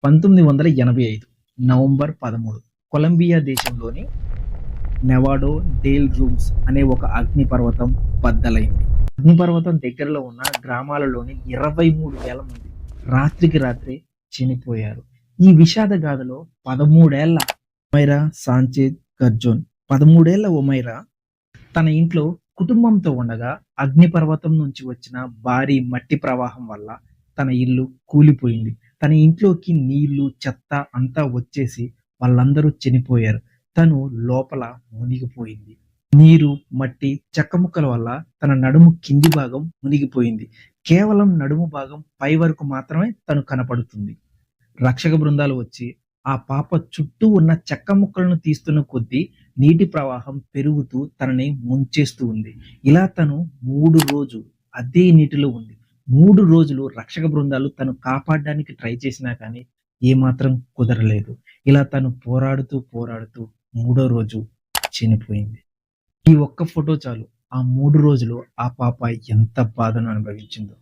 1985 November 13 Colombia దేశంలోని నెవాడో Dale rooms అనే ఒక అగ్నిపర్వతం బద్దలైంది. అగ్నిపర్వతం దగ్గరలో ఉన్న గ్రామాలలోని 23,000 మంది రాత్రికి రాత్రే చనిపోయారు. ఈ విషాద గాథలో 13 ఏళ్ల ఒమైరా సాంచేజ్ గర్జోన్ 13 ఏళ్ల ఒమైరా తన ఇంట్లో కుటుంబంతో ఉండగా అగ్నిపర్వతం నుంచి వచ్చిన భారీ మట్టి ప్రవాహం వల్ల తన ఇల్లు కూలిపోయింది. తన ఇంట్లోకి నీళ్లు, చెత్త అంతా వచ్చేసి వాళ్ళందరూ చనిపోయారు. తను లోపల మునిగిపోయింది. నీరు, మట్టి, చెక్క ముక్కల వల్ల తన నడుము కింది భాగం మునిగిపోయింది. కేవలం నడుము భాగం పై వరకు మాత్రమే తను కనపడుతుంది. రక్షక బృందాలు వచ్చి ఆ పాప చుట్టూ ఉన్న చెక్క ముక్కలను తీస్తున్న కొద్దీ నీటి ప్రవాహం పెరుగుతూ తనని ముంచేస్తూ ఉంది. ఇలా తను 3 రోజులు అదే నీటిలో ఉంది. 3 రోజులు రక్షక బృందాలు తను కాపాడడానికి ట్రై చేసినా కానీ ఏమాత్రం కుదరలేదు. ఇలా తను పోరాడుతూ పోరాడుతూ 3వ రోజు చనిపోయింది. ఈ ఒక్క ఫోటో చాలు ఆ 3 రోజులు ఆ పాప ఎంత బాధను అనుభవించిందో.